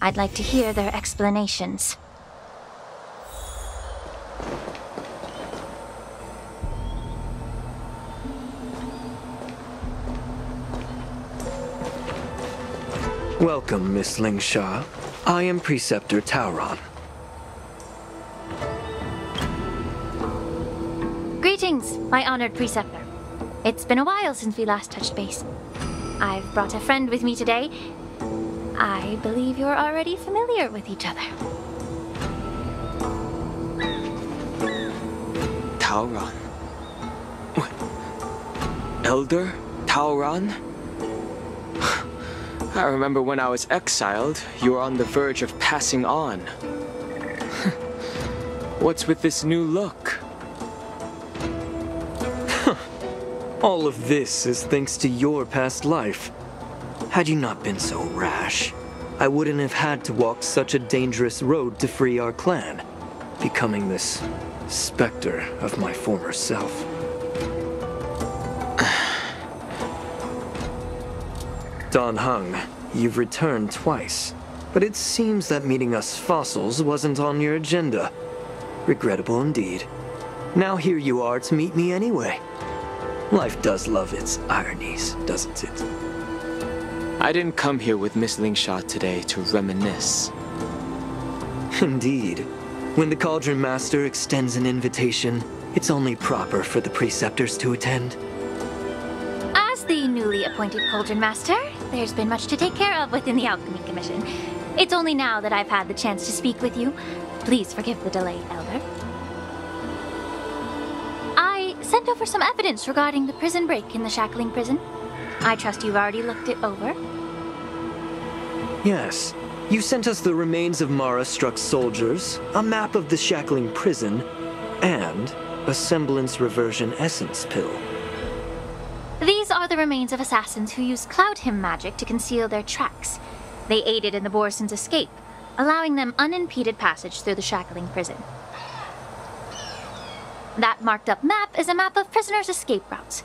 I'd like to hear their explanations. Welcome, Miss Lingsha. I am Preceptor Tauron. Greetings, my honored Preceptor. It's been a while since we last touched base. I've brought a friend with me today. I believe you're already familiar with each other. Tauron? What? Elder Tauron? I remember when I was exiled, you were on the verge of passing on. What's with this new look? All of this is thanks to your past life. Had you not been so rash, I wouldn't have had to walk such a dangerous road to free our clan, becoming this specter of my former self. Dan Heng, you've returned twice, but it seems that meeting us fossils wasn't on your agenda. Regrettable indeed. Now here you are to meet me anyway. Life does love its ironies, doesn't it? I didn't come here with Miss Lingsha today to reminisce. Indeed. When the Cauldron Master extends an invitation, it's only proper for the Preceptors to attend. As the newly appointed Cauldron Master, there's been much to take care of within the Alchemy Commission. It's only now that I've had the chance to speak with you. Please forgive the delay, Elder. I sent over some evidence regarding the prison break in the Shackling Prison. I trust you've already looked it over. Yes. You sent us the remains of Mara-struck soldiers, a map of the Shackling Prison, and a semblance reversion essence pill. These are the remains of assassins who used Cloud Hymn magic to conceal their tracks. They aided in the Borison's escape, allowing them unimpeded passage through the Shackling Prison. That marked-up map is a map of prisoners' escape routes.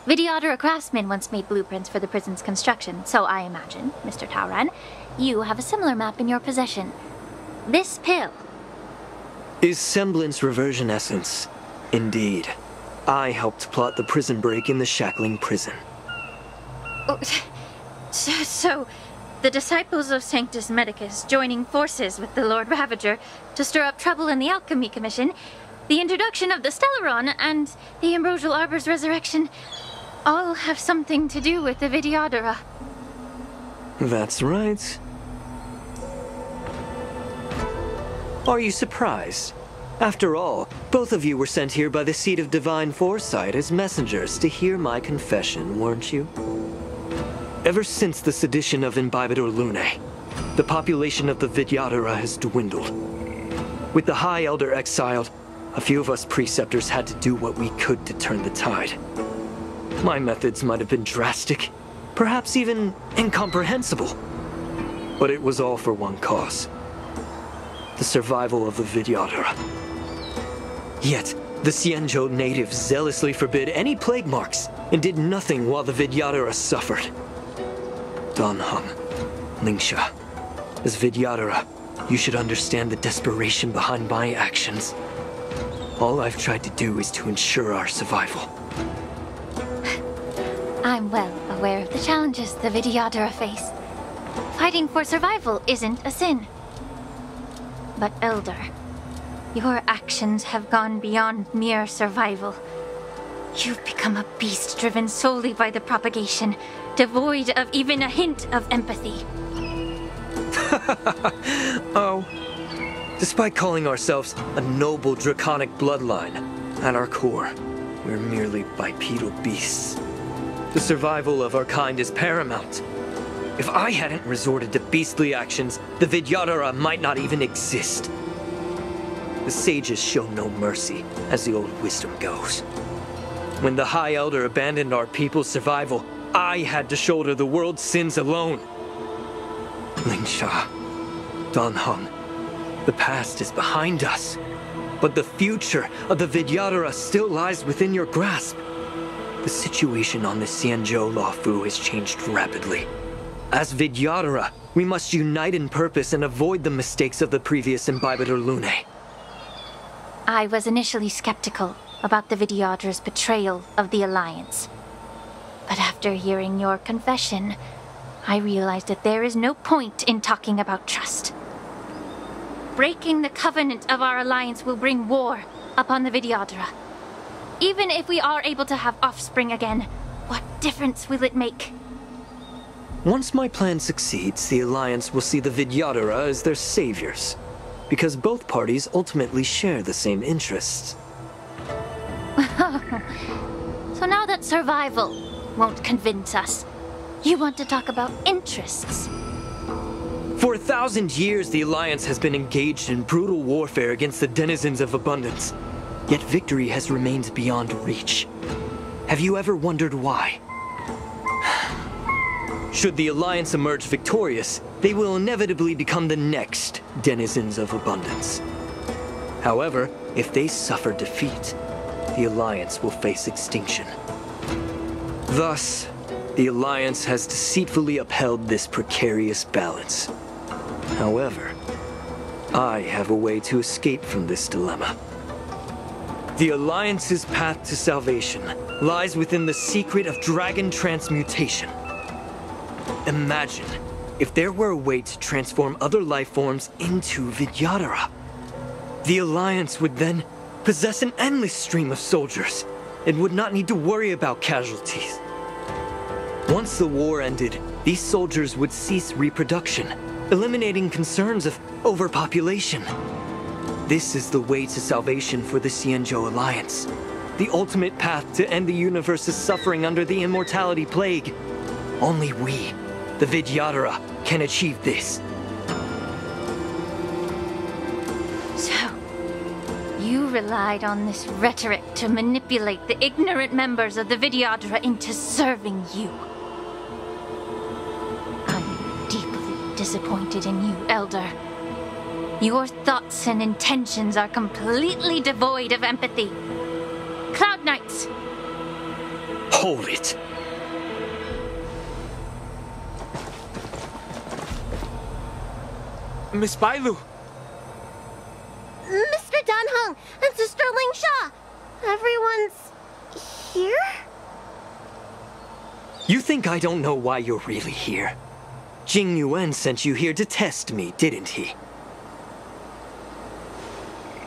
Vidyadhara craftsmen once made blueprints for the prison's construction, so I imagine, Mr. Tauron, you have a similar map in your possession. This pill is semblance reversion essence. Indeed. I helped plot the prison break in the Shackling Prison. Oh, so, the disciples of Sanctus Medicus joining forces with the Lord Ravager to stir up trouble in the Alchemy Commission, the introduction of the Stellaron, and the Ambrosial Arbor's resurrection all have something to do with the Vidyadhara. That's right. Are you surprised? After all, both of you were sent here by the Seat of Divine Foresight as messengers to hear my confession, weren't you? Ever since the sedition of Imbibidor Lunae, the population of the Vidyadhara has dwindled. With the High Elder exiled, a few of us Preceptors had to do what we could to turn the tide. My methods might have been drastic, perhaps even incomprehensible. But it was all for one cause. The survival of the Vidyadhara. Yet, the Xianzhou natives zealously forbid any plague marks and did nothing while the Vidyadhara suffered. Dan Heng, Lingsha, as Vidyadhara, you should understand the desperation behind my actions. All I've tried to do is to ensure our survival. I'm well aware of the challenges the Vidyadhara face. Fighting for survival isn't a sin. But Elder, your actions have gone beyond mere survival. You've become a beast driven solely by the propagation, devoid of even a hint of empathy. Oh. Despite calling ourselves a noble draconic bloodline, at our core, we're merely bipedal beasts. The survival of our kind is paramount. If I hadn't resorted to beastly actions, the Vidyadhara might not even exist. The sages show no mercy, as the old wisdom goes. When the High Elder abandoned our people's survival, I had to shoulder the world's sins alone. Lingsha, Dan Heng, the past is behind us, but the future of the Vidyadhara still lies within your grasp. The situation on the Xianzhou Luofu has changed rapidly. As Vidyadhara, we must unite in purpose and avoid the mistakes of the previous Imbibitor Lunae. I was initially skeptical about the Vidyadhara's betrayal of the Alliance. But after hearing your confession, I realized that there is no point in talking about trust. Breaking the covenant of our alliance will bring war upon the Vidyadhara. Even if we are able to have offspring again, what difference will it make? Once my plan succeeds, the Alliance will see the Vidyadhara as their saviors, because both parties ultimately share the same interests. So now that survival won't convince us, you want to talk about interests? For 1,000 years, the Alliance has been engaged in brutal warfare against the denizens of abundance. Yet victory has remained beyond reach. Have you ever wondered why? Should the Alliance emerge victorious, they will inevitably become the next denizens of abundance. However, if they suffer defeat, the Alliance will face extinction. Thus, the Alliance has deceitfully upheld this precarious balance. However, I have a way to escape from this dilemma. The Alliance's path to salvation lies within the secret of dragon transmutation. Imagine if there were a way to transform other life forms into Vidyadhara. The Alliance would then possess an endless stream of soldiers and would not need to worry about casualties. Once the war ended, these soldiers would cease reproduction, eliminating concerns of overpopulation. This is the way to salvation for the Xianzhou Alliance. The ultimate path to end the universe's suffering under the immortality plague. Only we, the Vidyadhara, can achieve this. So, you relied on this rhetoric to manipulate the ignorant members of the Vidyadhara into serving you. I'm deeply disappointed in you, Elder. Your thoughts and intentions are completely devoid of empathy. Cloud Knights! Hold it! Miss Bailu! Mr. Danheng and Sister Lingsha! Everyone's here? You think I don't know why you're really here? Jing Yuan sent you here to test me, didn't he?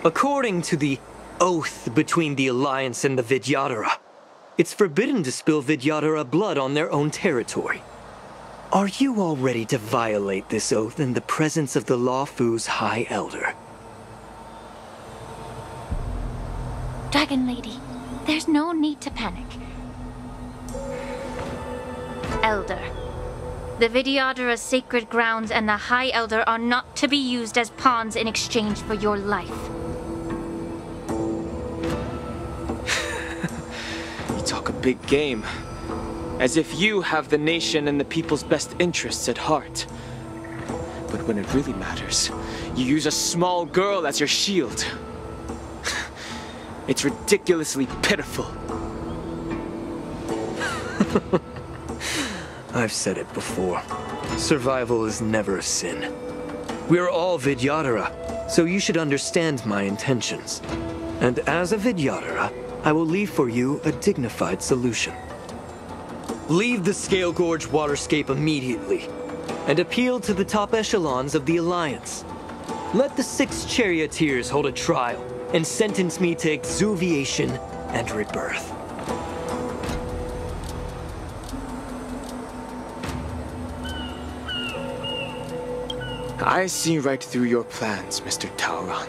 According to the oath between the Alliance and the Vidyadhara, it's forbidden to spill Vidyadhara blood on their own territory. Are you all ready to violate this oath in the presence of the Luofu's High Elder? Dragon Lady, there's no need to panic. Elder, the Vidyadhara's sacred grounds and the High Elder are not to be used as pawns in exchange for your life. You talk a big game. As if you have the nation and the people's best interests at heart. But when it really matters, you use a small girl as your shield. It's ridiculously pitiful. I've said it before. Survival is never a sin. We're all Vidyadhara, so you should understand my intentions. And as a Vidyadhara, I will leave for you a dignified solution. Leave the Scale Gorge waterscape immediately, and appeal to the top echelons of the Alliance. Let the 6 charioteers hold a trial, and sentence me to exuviation and rebirth. I see right through your plans, Mr. Taoran.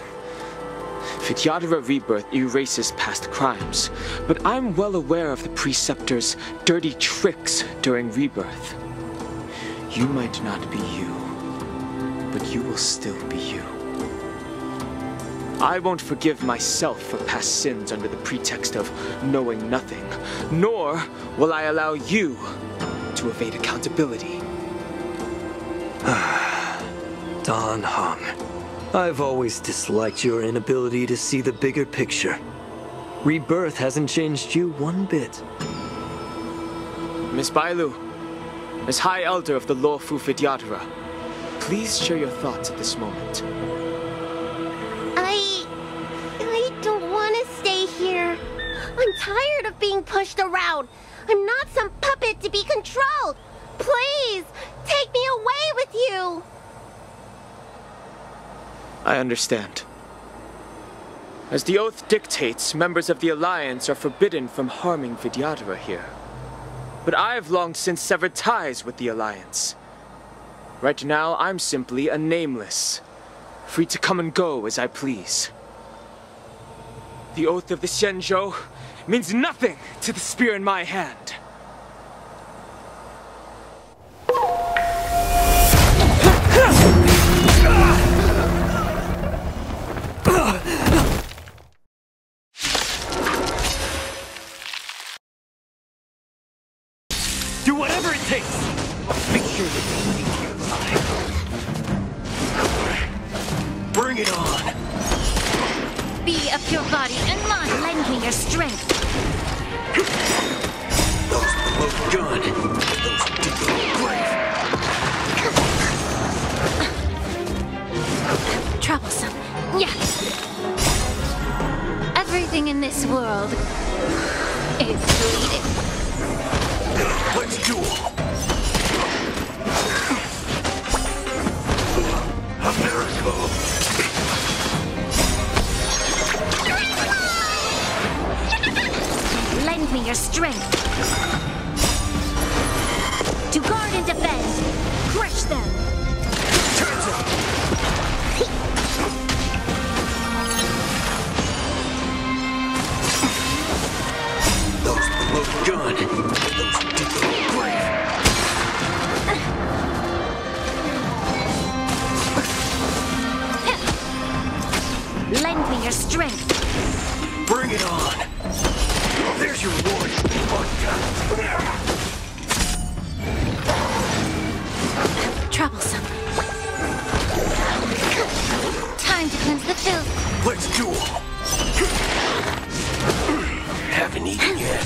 Vidyadhara rebirth erases past crimes, but I'm well aware of the Preceptor's dirty tricks during rebirth. You might not be you, but you will still be you. I won't forgive myself for past sins under the pretext of knowing nothing, nor will I allow you to evade accountability. Danheng, I've always disliked your inability to see the bigger picture. Rebirth hasn't changed you one bit. Miss Bailu, As High Elder of the Luofu Vidyadhara, please share your thoughts at this moment. I don't want to stay here. I'm tired of being pushed around. I'm not some puppet to be controlled. Please, take me away with you. I understand. As the oath dictates, members of the Alliance are forbidden from harming Vidyadhara here. But I've long since severed ties with the Alliance. Right now, I'm simply a nameless, free to come and go as I please. The oath of the Xianzhou means nothing to the spear in my hand. Do whatever it takes! Make sure that you leave here alive. Bring it on! Be of your body and mind. Lend me your strength. Those look good. Those do look brave. Troublesome. Yeah. Everything in this world is bleeding. Let's duel! A miracle! Lend me your strength. To guard and defend. Crush them. Turns up! Those look good. Those do look brave. Lend me your strength. Bring it on! There's your reward. Troublesome. Time to cleanse the filth. Let's duel! Haven't eaten yet.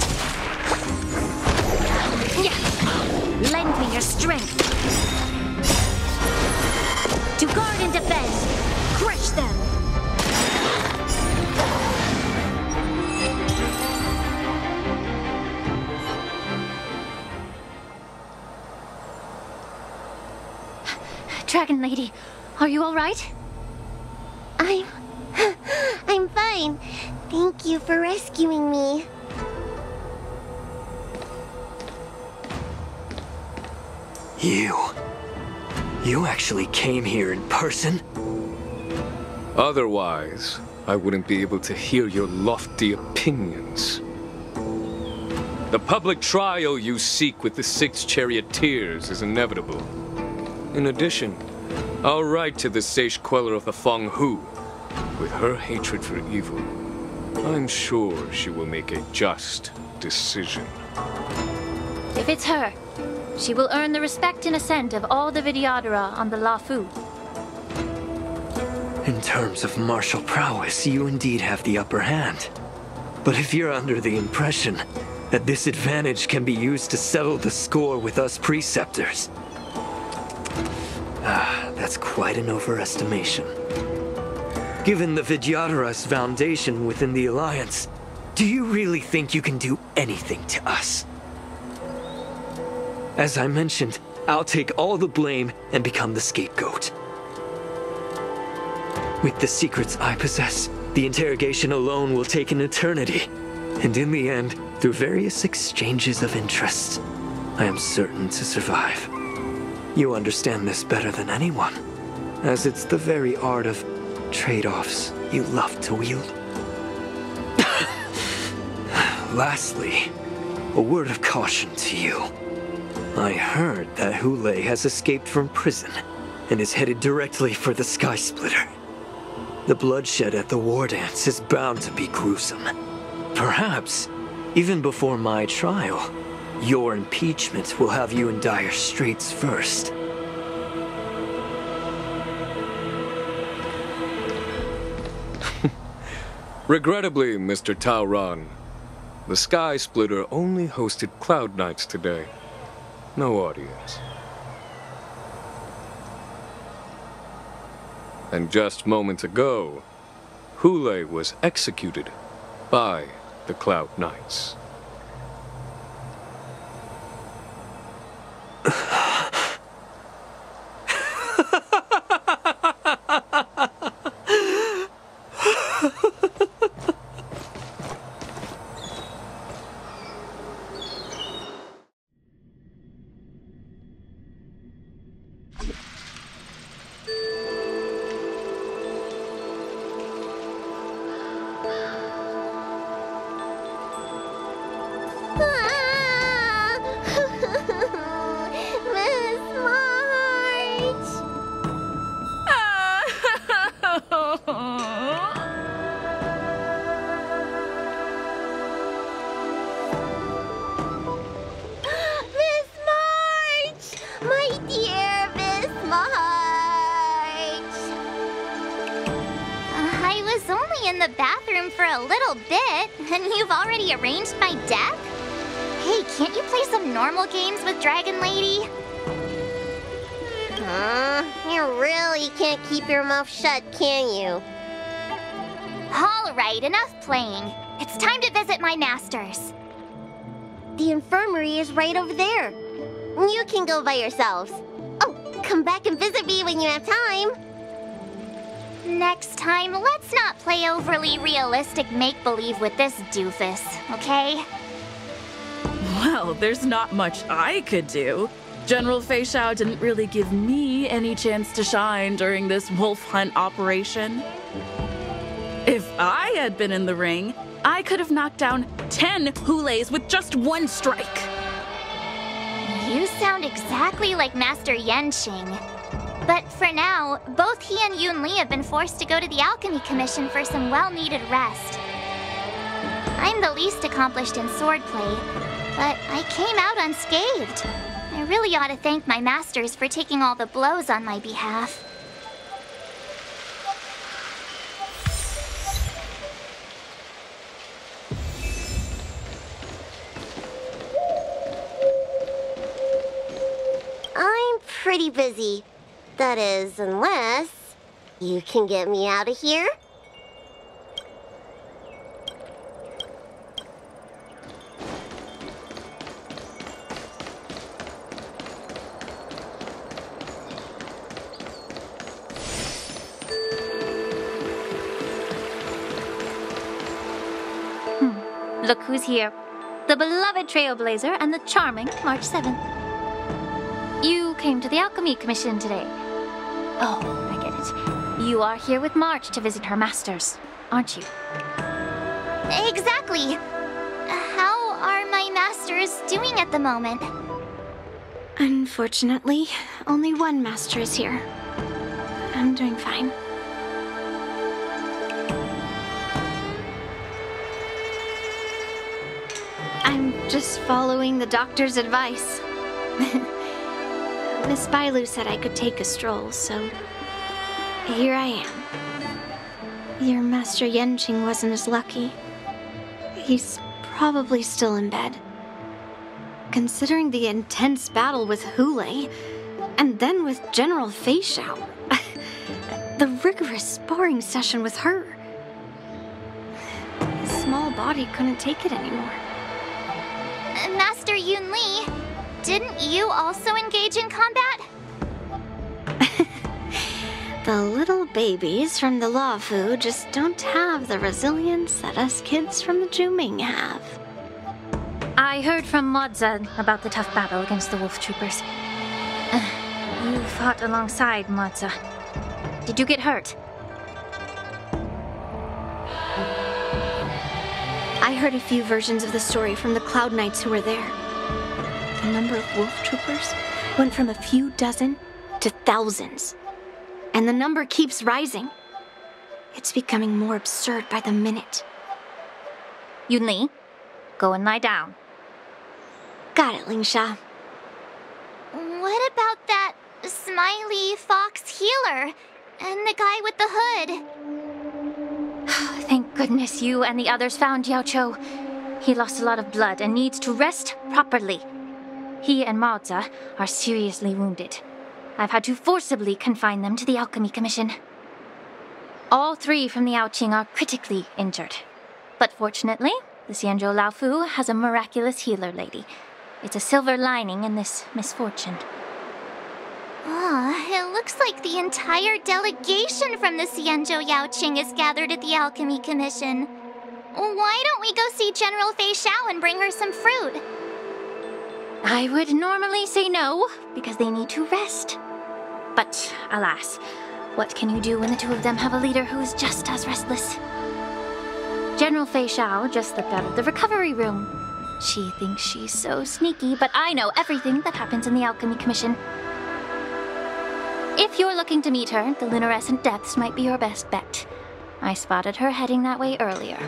Yeah. Lend me your strength. To guard and defend. Crush them. Dragon Lady, are you all right? I'm fine. Thank you for rescuing me. You actually came here in person? Otherwise, I wouldn't be able to hear your lofty opinions. The public trial you seek with the 6 charioteers is inevitable. In addition, I'll write to the sage queller of the Feng Hu. With her hatred for evil, I'm sure she will make a just decision. If it's her, she will earn the respect and assent of all the Vidyadhara on the Luofu. In terms of martial prowess, you indeed have the upper hand. But if you're under the impression that this advantage can be used to settle the score with us preceptors, that's quite an overestimation. Given the Vidyadhara's foundation within the Alliance, do you really think you can do anything to us? As I mentioned, I'll take all the blame and become the scapegoat. With the secrets I possess, the interrogation alone will take an eternity. And in the end, through various exchanges of interest, I am certain to survive. You understand this better than anyone, as it's the very art of trade-offs you love to wield. Lastly, a word of caution to you. I heard that Hule has escaped from prison and is headed directly for the Sky Splitter. The bloodshed at the war dance is bound to be gruesome. Perhaps, even before my trial, your impeachment will have you in dire straits first. Regrettably, Mr. Taoran, the Sky Splitter only hosted Cloud Knights today. No audience. And just moments ago, Hule was executed by the Cloud Knights. Miss March! Miss March! My dear Miss March! I was only in the bathroom for a little bit, and you've already arranged my deck? Hey, can't you play some normal games with Dragon Lady? You really can't keep your mouth shut, can you? All right, enough playing. It's time to visit my masters. The infirmary is right over there. You can go by yourselves. Oh, come back and visit me when you have time. Next time, let's not play overly realistic make-believe with this doofus, okay? Well, there's not much I could do. General Fei Xiao didn't really give me any chance to shine during this wolf hunt operation. If I had been in the ring, I could have knocked down 10 Hules with just one strike. You sound exactly like Master Yenqing. But for now, both he and Yun Li have been forced to go to the Alchemy Commission for some well-needed rest. I'm the least accomplished in swordplay, but I came out unscathed. I really ought to thank my masters for taking all the blows on my behalf. I'm pretty busy. That is, unless you can get me out of here. Look who's here. The beloved Trailblazer and the charming March 7th. You came to the Alchemy Commission today. Oh, I get it. You are here with March to visit her masters, aren't you? Exactly. How are my masters doing at the moment? Unfortunately, only one master is here. I'm doing fine. I'm just following the doctor's advice. Miss Bailu said I could take a stroll, so here I am. Your Master Yenqing wasn't as lucky. He's probably still in bed. Considering the intense battle with Hule, and then with General Fei Xiao, the rigorous sparring session with her. His small body couldn't take it anymore. Master Yun Li, didn't you also engage in combat? The little babies from the Luofu just don't have the resilience that us kids from the Juming have. I heard from Modza about the tough battle against the wolf troopers. You fought alongside Modza. Did you get hurt? I heard a few versions of the story from the Cloud Knights who were there. The number of wolf troopers went from a few dozen to thousands. And the number keeps rising. It's becoming more absurd by the minute. Yun Li, go and lie down. Got it, Lingsha. What about that smiley fox healer and the guy with the hood? Thank goodness you and the others found Yao Cho. He lost a lot of blood and needs to rest properly. He and Maoza are seriously wounded. I've had to forcibly confine them to the Alchemy Commission. All 3 from the Yaoqing are critically injured. But fortunately, the Xianzhou Luofu has a miraculous healer lady. It's a silver lining in this misfortune. It looks like the entire delegation from the Xianzhou Yaoqing is gathered at the Alchemy Commission. Why don't we go see General Fei Xiao and bring her some fruit? I would normally say no, because they need to rest. But alas, what can you do when the 2 of them have a leader who is just as restless? General Fei Xiao just slipped out of the recovery room. She thinks she's so sneaky, but I know everything that happens in the Alchemy Commission. If you're looking to meet her, the Lunarescent Depths might be your best bet. I spotted her heading that way earlier.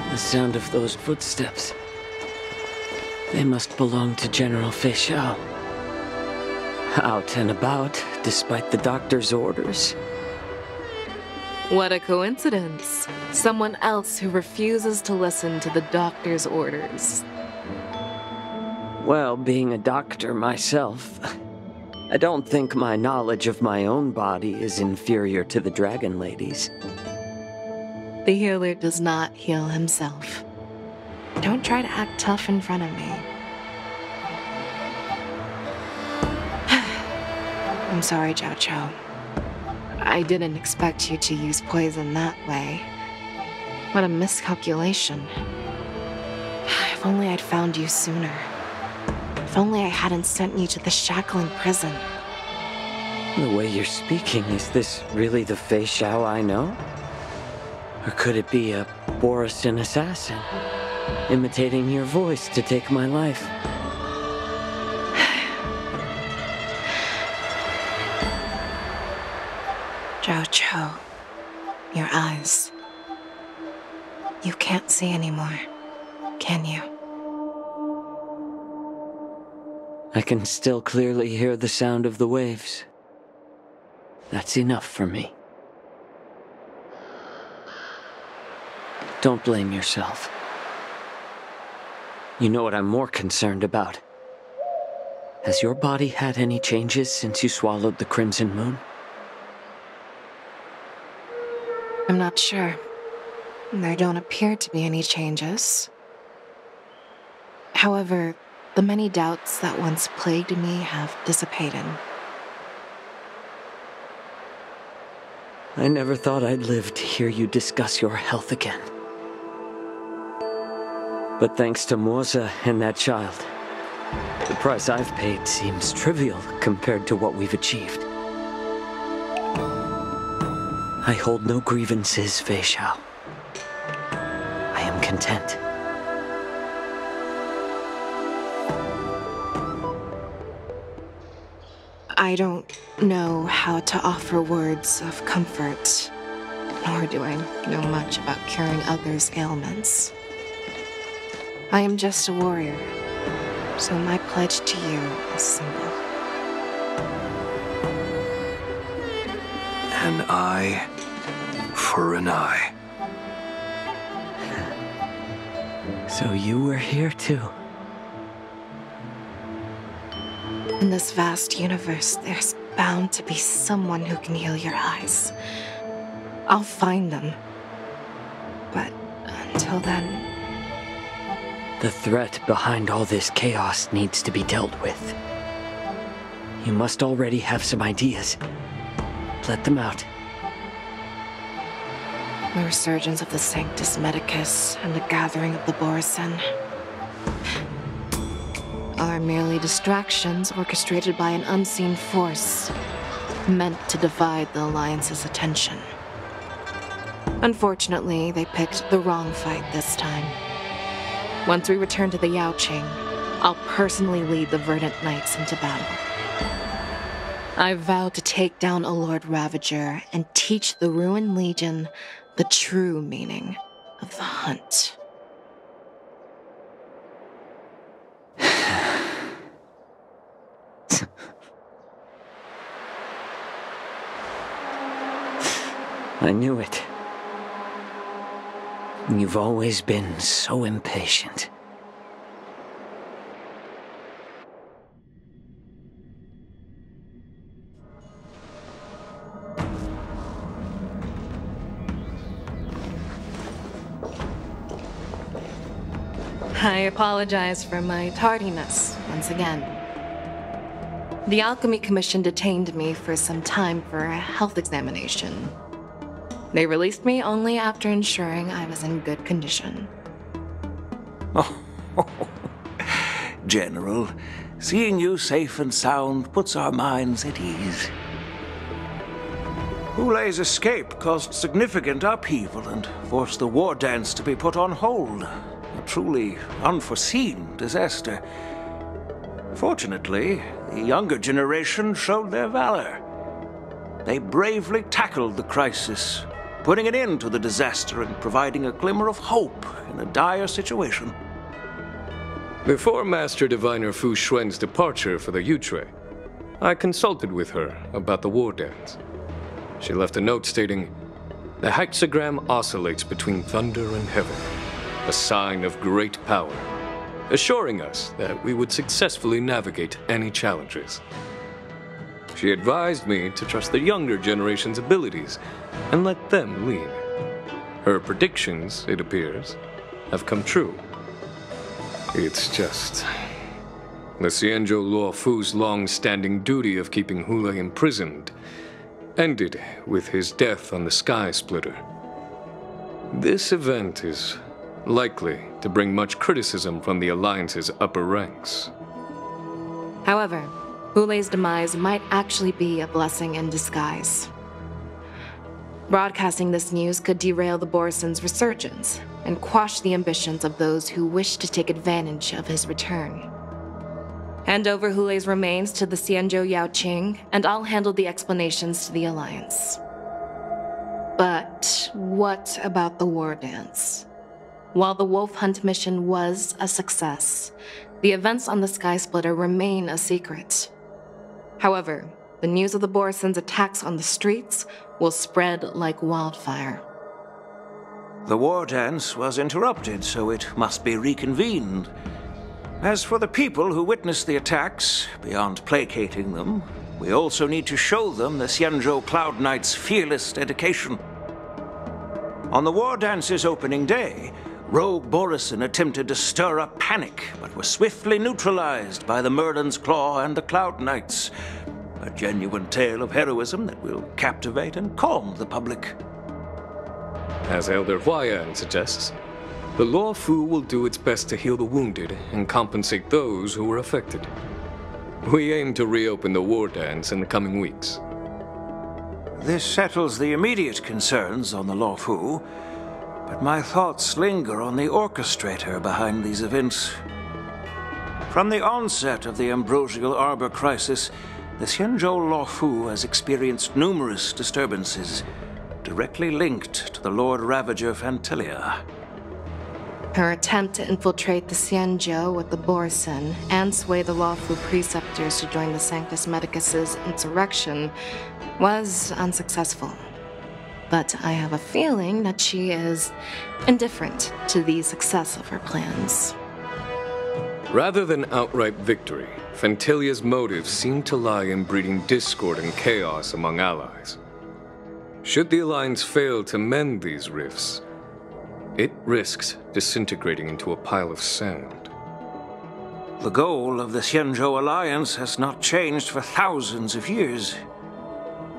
The sound of those footsteps. They must belong to General Fei Xiao. Out and about, despite the doctor's orders. What a coincidence. Someone else who refuses to listen to the doctor's orders. Well, being a doctor myself, I don't think my knowledge of my own body is inferior to the Dragon Lady's. The healer does not heal himself. Don't try to act tough in front of me. I'm sorry, Zhao Chou. I didn't expect you to use poison that way. What a miscalculation. If only I'd found you sooner. If only I hadn't sent you to the shackling prison. The way you're speaking, is this really the Fei Xiao I know? Or could it be a Borisin assassin, imitating your voice to take my life? Zhao Chou, your eyes. You can't see anymore, can you? I can still clearly hear the sound of the waves. That's enough for me. Don't blame yourself. You know what I'm more concerned about? Has your body had any changes since you swallowed the Crimson Moon? I'm not sure. There don't appear to be any changes. However, the many doubts that once plagued me have dissipated. I never thought I'd live to hear you discuss your health again. But thanks to Moza and that child, the price I've paid seems trivial compared to what we've achieved. I hold no grievances, Fei Xiao. I am content. I don't know how to offer words of comfort, nor do I know much about curing others' ailments. I am just a warrior, so my pledge to you is simple. An eye for an eye. So you were here too. In this vast universe, there's bound to be someone who can heal your eyes. I'll find them. But until then... The threat behind all this chaos needs to be dealt with. You must already have some ideas. Let them out. The resurgence of the Sanctus Medicus and the gathering of the Borisin are merely distractions orchestrated by an unseen force meant to divide the Alliance's attention. Unfortunately, they picked the wrong fight this time. Once we return to the Yaoqing, I'll personally lead the Verdant Knights into battle. I vow to take down a Lord Ravager and teach the Ruined Legion the true meaning of the hunt. I knew it. You've always been so impatient. I apologize for my tardiness once again. The Alchemy Commission detained me for some time for a health examination. They released me only after ensuring I was in good condition. Oh, General, seeing you safe and sound puts our minds at ease. Hulei's escape caused significant upheaval and forced the war dance to be put on hold. A truly unforeseen disaster. Fortunately, the younger generation showed their valor. They bravely tackled the crisis, putting an end to the disaster and providing a glimmer of hope in a dire situation. Before Master Diviner Fu Xuan's departure for the Yutre, I consulted with her about the war dance. She left a note stating, "The hexagram oscillates between thunder and heaven, a sign of great power," assuring us that we would successfully navigate any challenges. She advised me to trust the younger generation's abilities and let them lead. Her predictions, it appears, have come true. It's just... the Xianzhou Luofu's long-standing duty of keeping Hulei imprisoned ended with his death on the Sky Splitter. This event is likely to bring much criticism from the Alliance's upper ranks. However, Hulei's demise might actually be a blessing in disguise. Broadcasting this news could derail the Borison's resurgence and quash the ambitions of those who wish to take advantage of his return. Hand over Hulei's remains to the Xianzhou Yaoqing, and I'll handle the explanations to the Alliance. But what about the war dance? While the Wolf Hunt mission was a success, the events on the Sky Splitter remain a secret. However, the news of the Borison's attacks on the streets will spread like wildfire. The war dance was interrupted, so it must be reconvened. As for the people who witnessed the attacks, beyond placating them, we also need to show them the Xianzhou Cloud Knight's fearless dedication. On the war dance's opening day, Rogue Borison attempted to stir up panic, but was swiftly neutralized by the Merlin's Claw and the Cloud Knights. A genuine tale of heroism that will captivate and calm the public. As Elder Huayan suggests, the Luofu will do its best to heal the wounded and compensate those who were affected. We aim to reopen the war dance in the coming weeks. This settles the immediate concerns on the Luofu, but my thoughts linger on the orchestrator behind these events. From the onset of the Ambrosial Arbor crisis, the Xianzhou Luofu has experienced numerous disturbances, directly linked to the Lord Ravager Fantilia. Her attempt to infiltrate the Xianzhou with the Borison and sway the Luofu preceptors to join the Sanctus Medicus's insurrection was unsuccessful. But I have a feeling that she is indifferent to the success of her plans. Rather than outright victory, Fantilia's motives seem to lie in breeding discord and chaos among allies. Should the Alliance fail to mend these rifts, it risks disintegrating into a pile of sand. The goal of the Xianzhou Alliance has not changed for thousands of years.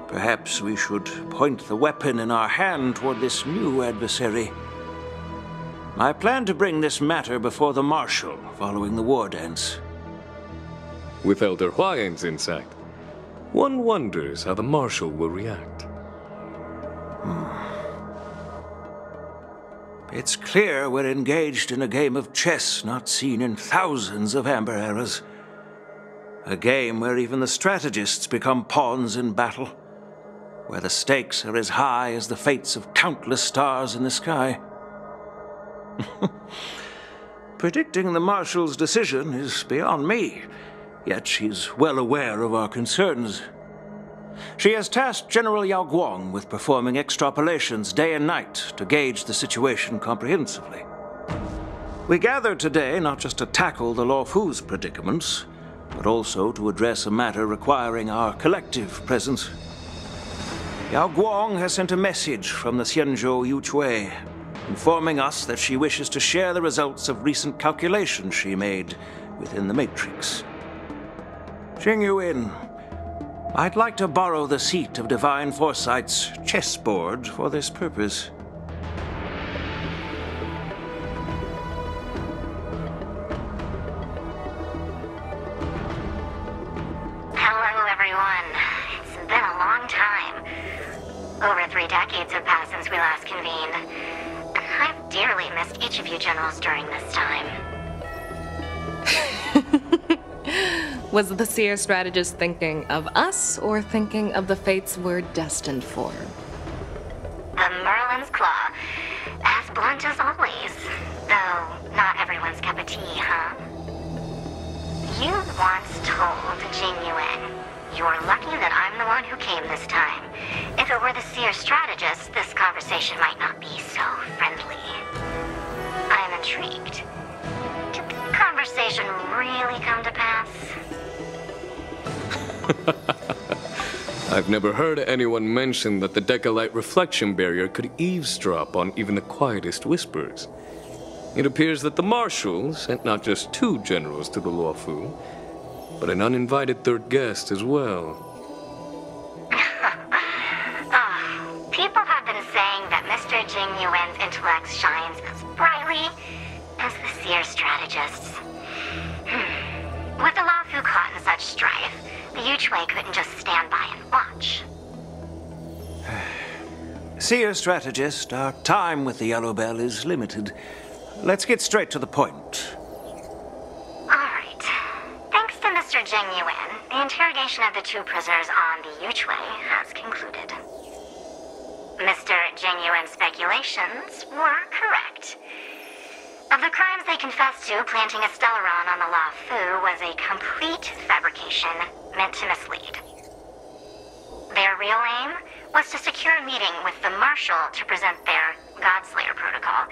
Perhaps we should point the weapon in our hand toward this new adversary. I plan to bring this matter before the Marshal following the war dance. With Elder Huayan's insight, one wonders how the Marshal will react. It's clear we're engaged in a game of chess not seen in thousands of Amber eras. A game where even the strategists become pawns in battle, where the stakes are as high as the fates of countless stars in the sky. Predicting the Marshal's decision is beyond me, yet she's well aware of our concerns. She has tasked General Yao Guang with performing extrapolations day and night to gauge the situation comprehensively. We gathered today not just to tackle the Luofu's predicaments, but also to address a matter requiring our collective presence. Yao Guang has sent a message from the Xianzhou Yuchui, informing us that she wishes to share the results of recent calculations she made within the Matrix. Jing Yuan, I'd like to borrow the seat of Divine Foresight's chessboard for this purpose. Hello, everyone. It's been a long time. Over 3 decades have passed since we last convened. I've dearly missed each of you generals during this time. Was the seer strategist thinking of us or thinking of the fates we're destined for? The Merlin's Claw. As blunt as always. Though, not everyone's cup of tea, huh? You once told Jing Yuan, "You're lucky that I'm the one who came this time. If it were the seer strategist, this conversation might not be so friendly." I'm intrigued. Did the conversation really come to pass? I've never heard anyone mention that the Decalite reflection barrier could eavesdrop on even the quietest whispers. It appears that the Marshal sent not just 2 generals to the Luofu, but an uninvited 3rd guest as well. People have been saying that Mr. Jing Yuan's intellect shines as brightly as the seer strategist's. With the Luofu caught in such strife, the Yuchui couldn't just stand by and watch. Seer strategist, our time with the Yellow Bell is limited. Let's get straight to the point. Alright. Thanks to Mr. Jing Yuan, the interrogation of the 2 prisoners on the Yuchui has concluded. Mr. Jing Yuan's speculations were correct. Of the crimes they confessed to, planting a Stellaron on the Luofu was a complete fabrication meant to mislead. Their real aim was to secure a meeting with the Marshal to present their Godslayer protocol,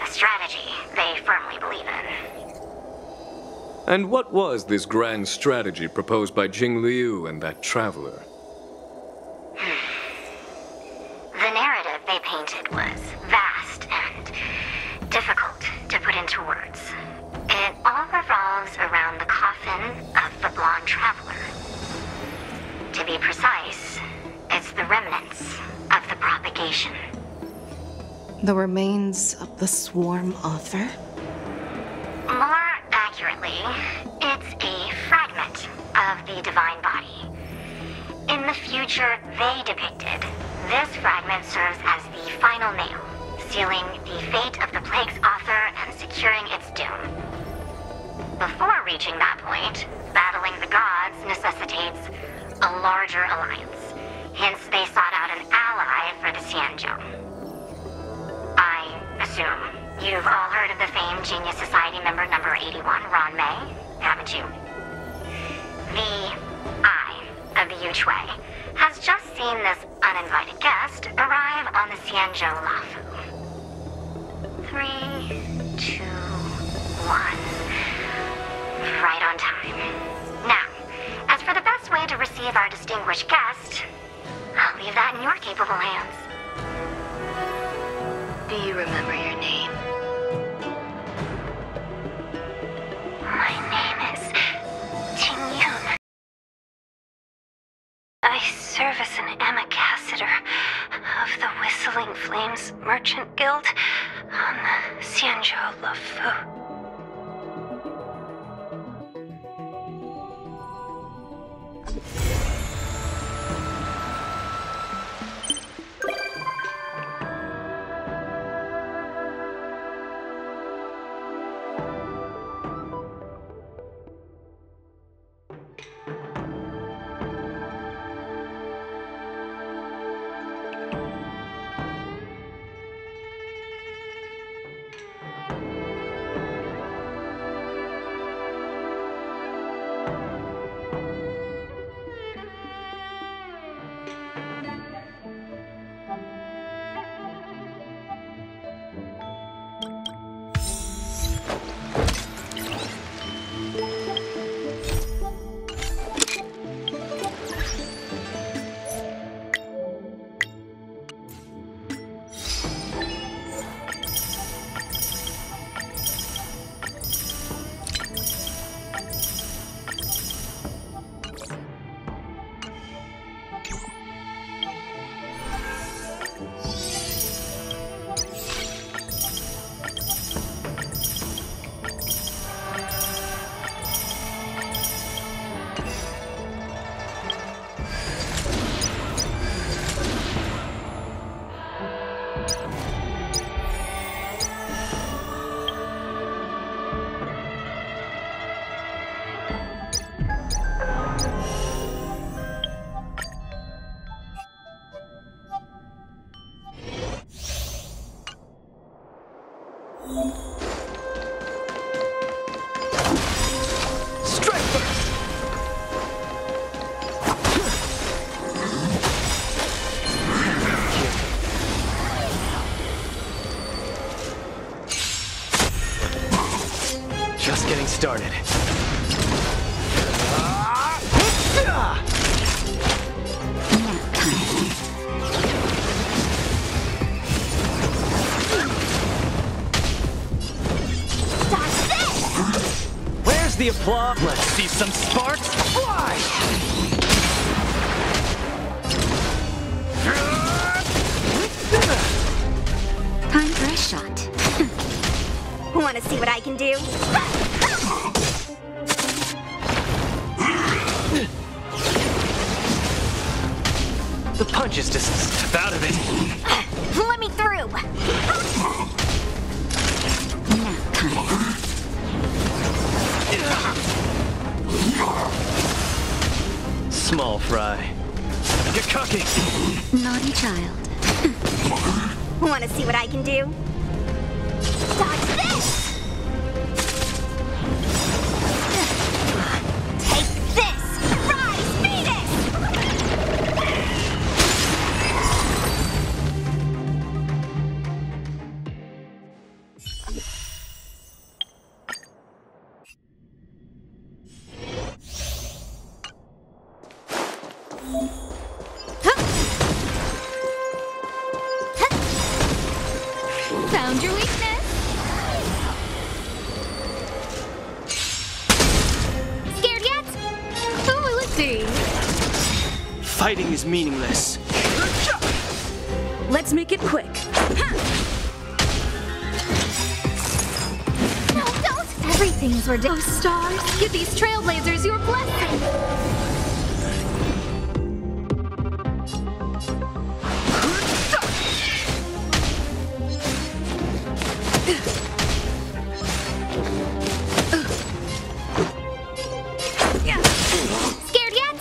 a strategy they firmly believe in. And what was this grand strategy proposed by Jing Liu and that traveler? The narrative they painted was vast and difficult to put into words. It all revolves around the coffin of the blonde traveler. To be precise, it's the remnants of the propagation. The remains of the swarm author? More accurately, it's a fragment of the divine body. In the future they depicted, this fragment serves as the final nail, sealing the fate of the plague's author and securing its doom. Before reaching that point, battling the gods necessitates a larger alliance. Hence, they sought out an ally for the Xianzhou. I assume you've all heard of the famed Genius Society member number 81, Ron May, haven't you? The Eye of the Yuchui has just seen this uninvited guest arrive on the Xianzhou Luofu. 3, 2, 1. Right on time. Now, as for the best way to receive our distinguished guest, I'll leave that in your capable hands. Do you remember your name? My name is Tingyun. I serve as an ambassador of the Whistling Flames Merchant Guild on the Xianzhou Luofu. applause. Let's see some sparks fly! Time for a shot. Want to see what I can do? The punch is just step out of it. Let me through. Now, Kyle. Small fry. You're cocky. Naughty child. Want to see what I can do? Dodge this! Take this! Rise, Venus! Found your weakness. Scared yet? Oh, let's see. Fighting is meaningless. Let's make it quick. No, don't! Everything's ridiculous. Oh, stars, give these trailblazers your blessing. Scared yet?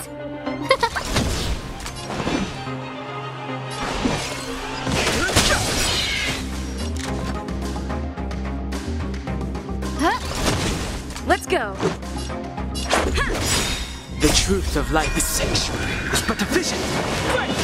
Let's go. The truth of life is sanctuary is but a vision. Break!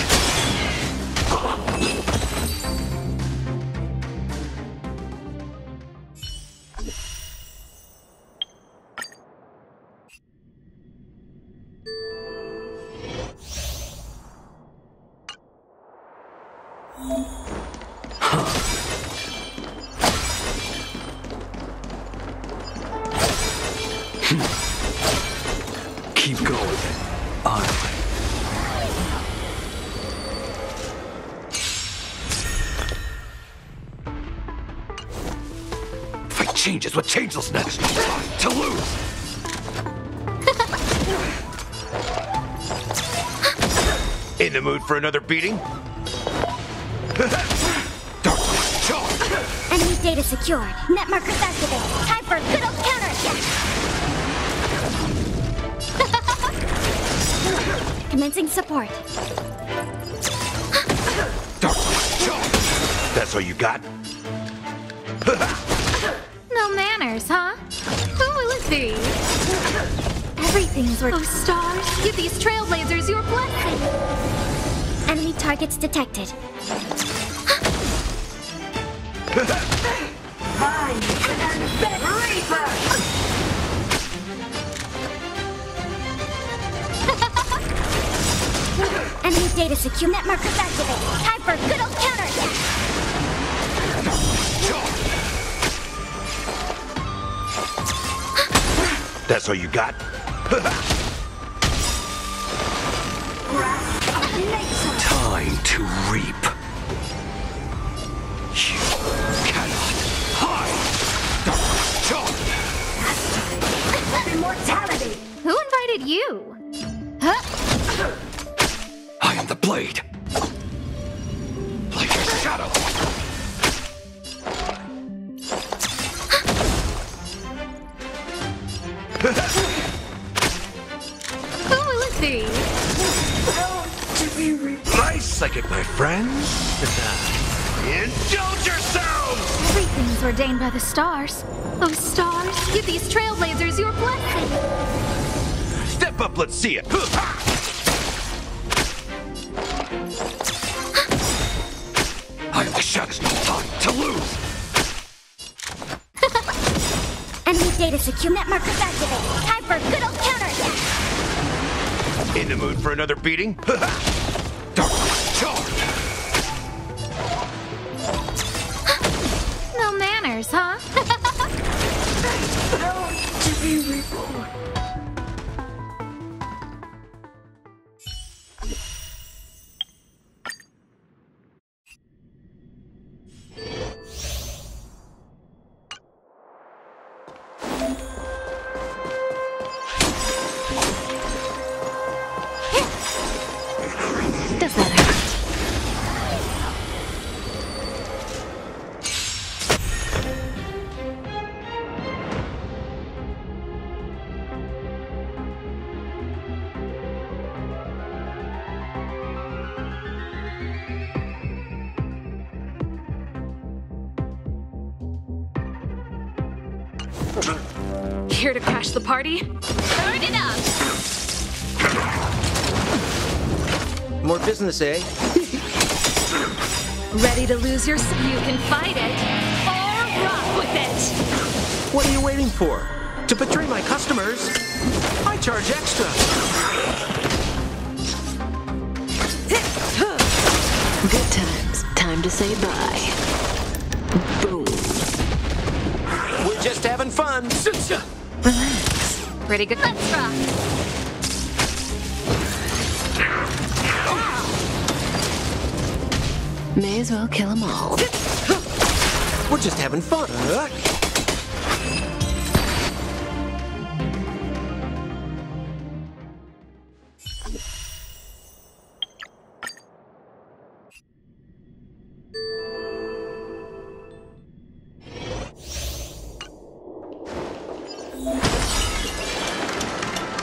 Keep going. Onward. Fight changes. What changelessness? To lose. In the mood for another beating? Darkness, charge! Enemy data secured. Net markers activated. Time for a good old counterattack. Commencing support. Darkness, charge! That's all you got? No manners, huh? Who will it be? Everything's Oh, stars, give these trailblazers your blessing. Enemy targets detected. Enemy data secure. Net markers activated. Time for a good old counterattack. That's all you got? Time to reap. You cannot hide. Immortality. Who invited you? I am the blade. Like a shadow. Who will it be? Nice psychic, my friends. Indulge yourselves! Everything's ordained by the stars. Oh, stars, give these trailblazers your blessing. Step up, let's see it. I am the shadows. Time to lose. Enemy data secure. Net markers activated. Time for a good old counterattack. In the mood for another beating? Darkness, charge. No manners, huh? To be reborn. Here to crash the party? Turn it up! More business, eh? Ready to lose your... You can fight it, or rock with it! What are you waiting for? To betray my customers? I charge extra. Good times. Time to say bye. Boom. We're just having fun. Relax. Pretty good. Let's rock! May as well kill them all. We're just having fun.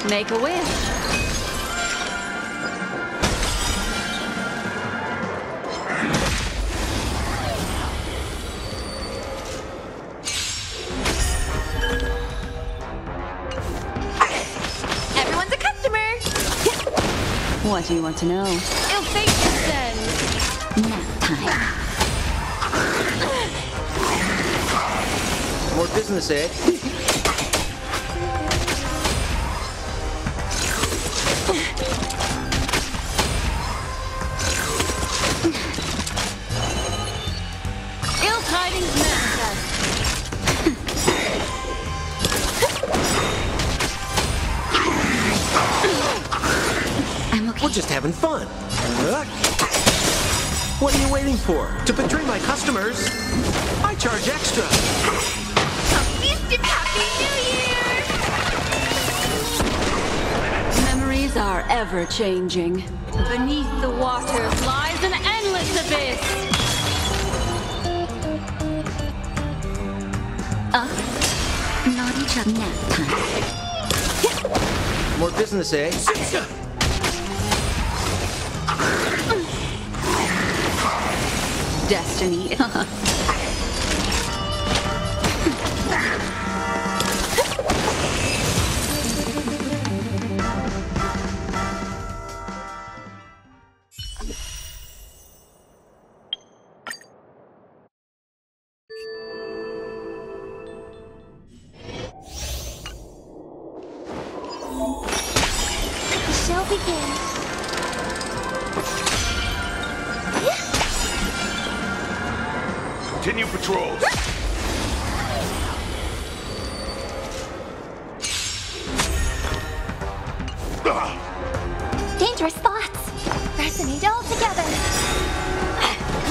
Make a wish. Everyone's a customer! What do you want to know? Ill fate descends! Nap time. More business, eh? Ill tidings manifest! I'm okay. We're just having fun. What are you waiting for? To betray my customers? I charge extra. Happy New Year! Memories are ever changing. Beneath the waters lies an endless abyss. Not each other. Nap time. More business, eh? Destiny. The show begins. Continue patrols. Dangerous thoughts resonate all together.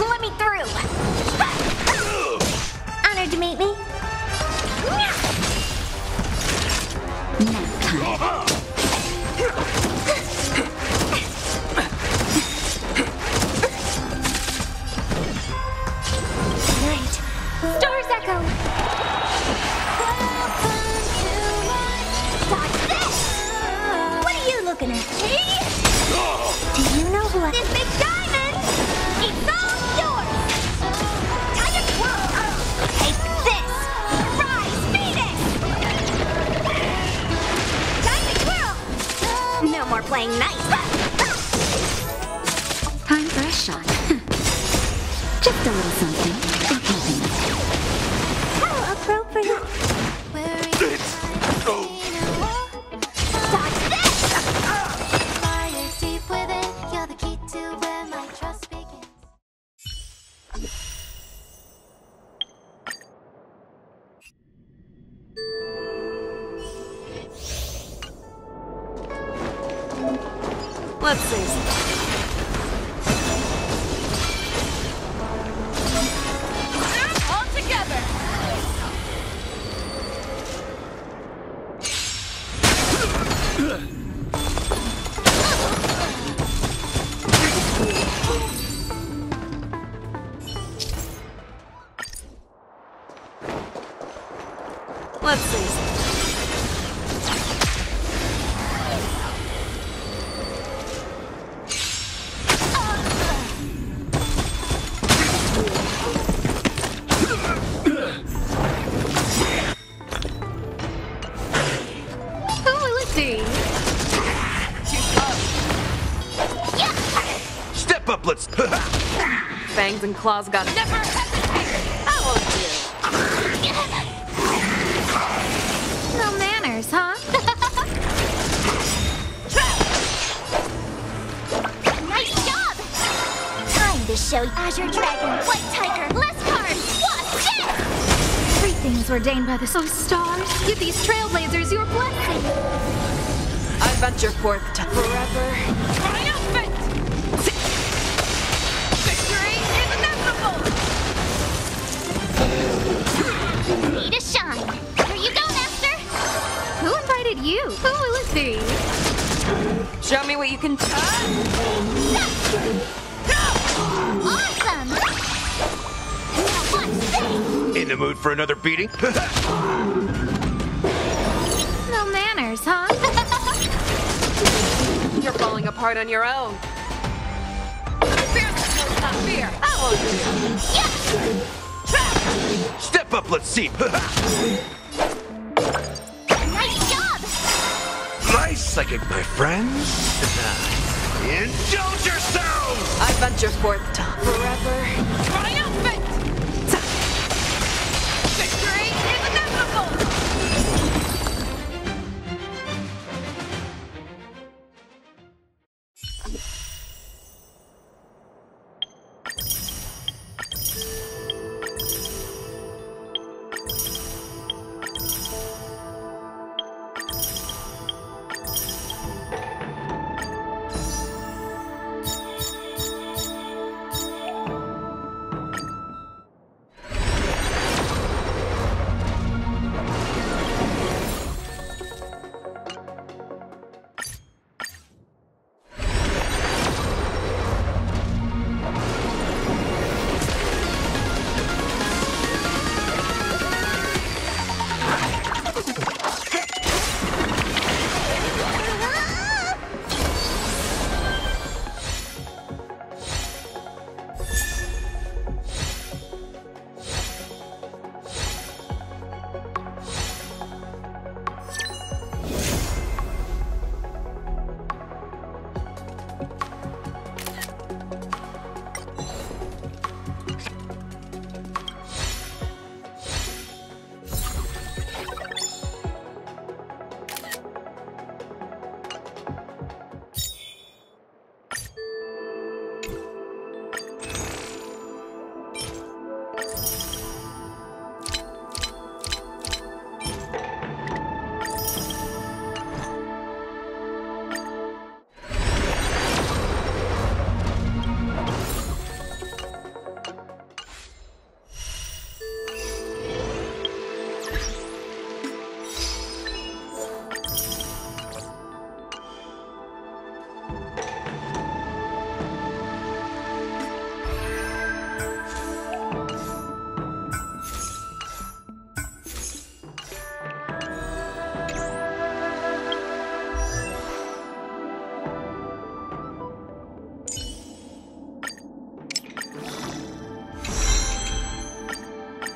Let me through. Honored to meet me. Nap time. Night. Stars echo. Dodge this! What are you looking at? Me? Do you know who this big diamond? It's all yours! Tiger Twirl! Take this! Rise, Phoenix! Diamond Twirl! No more playing nice. Time for a shot. Just a little something. In keeping it. How appropriate. Dodge this! Let's see. All together! Let's see. let's... Fangs and claws got never hesitate! How will you? No manners, huh? Nice job! Time to show Azure Dragon, White Tiger, Lescar, Wasp, Jet! Three things ordained by the stars. Give these trailblazers your blessing. I venture forth to forever triumphant! Victory is inevitable! Need to shine. Here you go, Master! Who invited you? Who will it be? Show me what you can Awesome! Now watch this! In the mood for another beating? No manners, huh? You're falling apart on your own. Fear knows not fear. How will you? Yes! Step up, let's see. Nice job! Nice psychic, my friends. Indulge yourselves! I venture forth to forever triumphant! Victory is inevitable!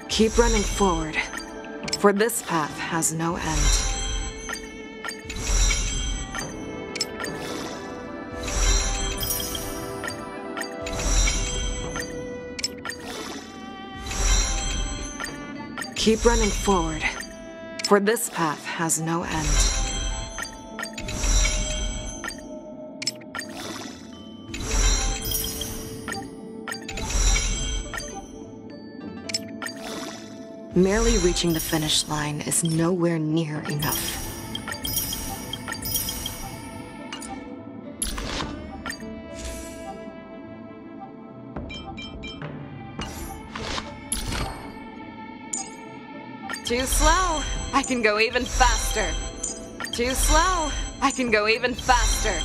Keep running forward, for this path has no end. Keep running forward, for this path has no end. Merely reaching the finish line is nowhere near enough. Too slow. I can go even faster. Too slow. I can go even faster.